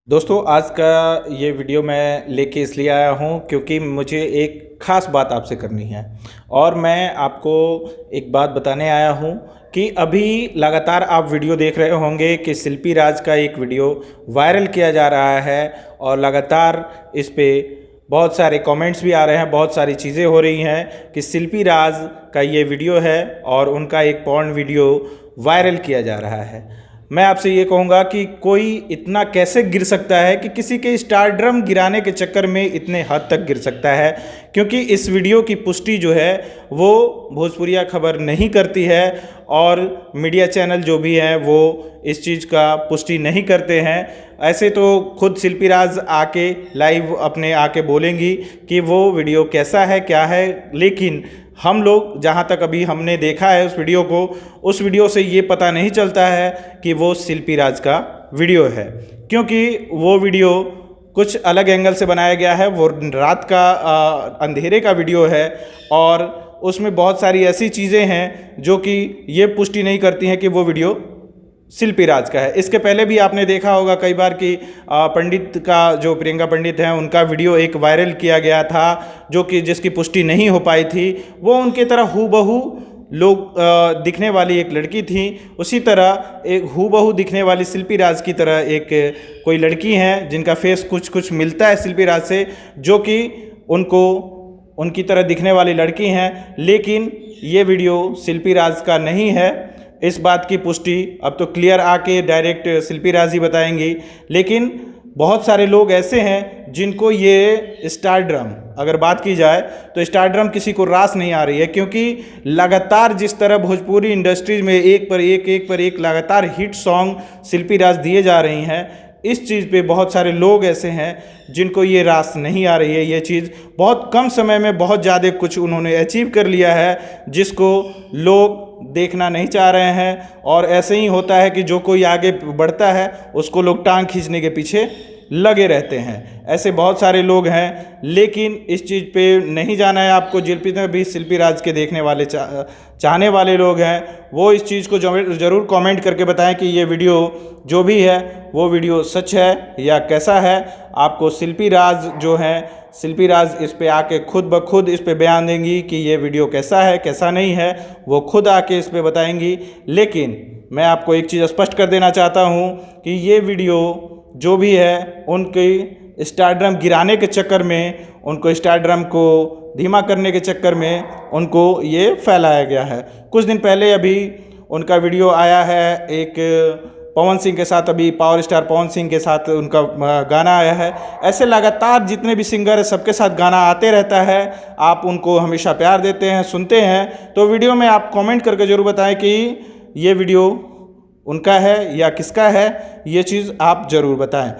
दोस्तों आज का ये वीडियो मैं लेके इसलिए आया हूँ क्योंकि मुझे एक ख़ास बात आपसे करनी है। और मैं आपको एक बात बताने आया हूँ कि अभी लगातार आप वीडियो देख रहे होंगे कि शिल्पी राज का एक वीडियो वायरल किया जा रहा है और लगातार इस पे बहुत सारे कमेंट्स भी आ रहे हैं, बहुत सारी चीज़ें हो रही हैं कि शिल्पी राज का ये वीडियो है और उनका एक पॉर्न वीडियो वायरल किया जा रहा है। मैं आपसे ये कहूँगा कि कोई इतना कैसे गिर सकता है कि किसी के स्टारडम गिराने के चक्कर में इतने हद तक गिर सकता है, क्योंकि इस वीडियो की पुष्टि जो है वो भोजपुरिया खबर नहीं करती है और मीडिया चैनल जो भी हैं वो इस चीज़ का पुष्टि नहीं करते हैं। ऐसे तो खुद शिल्पी राज आके लाइव अपने आके बोलेंगी कि वो वीडियो कैसा है क्या है, लेकिन हम लोग जहाँ तक अभी हमने देखा है उस वीडियो को, उस वीडियो से ये पता नहीं चलता है कि वो शिल्पी राज का वीडियो है, क्योंकि वो वीडियो कुछ अलग एंगल से बनाया गया है। वो रात का अंधेरे का वीडियो है और उसमें बहुत सारी ऐसी चीज़ें हैं जो कि ये पुष्टि नहीं करती हैं कि वो वीडियो शिल्पी राज का है। इसके पहले भी आपने देखा होगा कई बार कि पंडित का जो प्रियंका पंडित हैं उनका वीडियो एक वायरल किया गया था जो कि जिसकी पुष्टि नहीं हो पाई थी। वो उनके तरह हूबहू लोग दिखने वाली एक लड़की थी, उसी तरह एक हूबहू दिखने वाली शिल्पी राज की तरह एक कोई लड़की हैं जिनका फेस कुछ कुछ मिलता है शिल्पी राज से, जो कि उनको उनकी तरह दिखने वाली लड़की हैं। लेकिन ये वीडियो शिल्पी राज का नहीं है, इस बात की पुष्टि अब तो क्लियर आके डायरेक्ट शिल्पी राज ही बताएंगी। लेकिन बहुत सारे लोग ऐसे हैं जिनको ये स्टारडम, अगर बात की जाए तो स्टारडम किसी को रास नहीं आ रही है, क्योंकि लगातार जिस तरह भोजपुरी इंडस्ट्रीज में एक पर एक लगातार हिट सॉन्ग शिल्पी राज दिए जा रही हैं, इस चीज़ पे बहुत सारे लोग ऐसे हैं जिनको ये रास नहीं आ रही है। ये चीज़ बहुत कम समय में बहुत ज़्यादा कुछ उन्होंने अचीव कर लिया है जिसको लोग देखना नहीं चाह रहे हैं। और ऐसे ही होता है कि जो कोई आगे बढ़ता है उसको लोग टांग खींचने के पीछे लगे रहते हैं। ऐसे बहुत सारे लोग हैं, लेकिन इस चीज़ पे नहीं जाना है आपको। जितने भी शिल्पी राज के देखने वाले चाहने वाले लोग हैं वो इस चीज़ को ज़रूर कमेंट करके बताएं कि ये वीडियो जो भी है वो वीडियो सच है या कैसा है। आपको शिल्पी राज जो है, शिल्पी राज इस पे आके खुद ब खुद इस पे बयान देंगी कि ये वीडियो कैसा है कैसा नहीं है, वो खुद आके इस पे बताएंगी। लेकिन मैं आपको एक चीज़ स्पष्ट कर देना चाहता हूँ कि ये वीडियो जो भी है उनके स्टारडम गिराने के चक्कर में, उनको स्टारडम को धीमा करने के चक्कर में उनको ये फैलाया गया है। कुछ दिन पहले अभी उनका वीडियो आया है एक पवन सिंह के साथ, अभी पावर स्टार पवन सिंह के साथ उनका गाना आया है। ऐसे लगातार जितने भी सिंगर हैं सबके साथ गाना आते रहता है। आप उनको हमेशा प्यार देते हैं, सुनते हैं, तो वीडियो में आप कमेंट करके ज़रूर बताएं कि ये वीडियो उनका है या किसका है, ये चीज़ आप ज़रूर बताएं।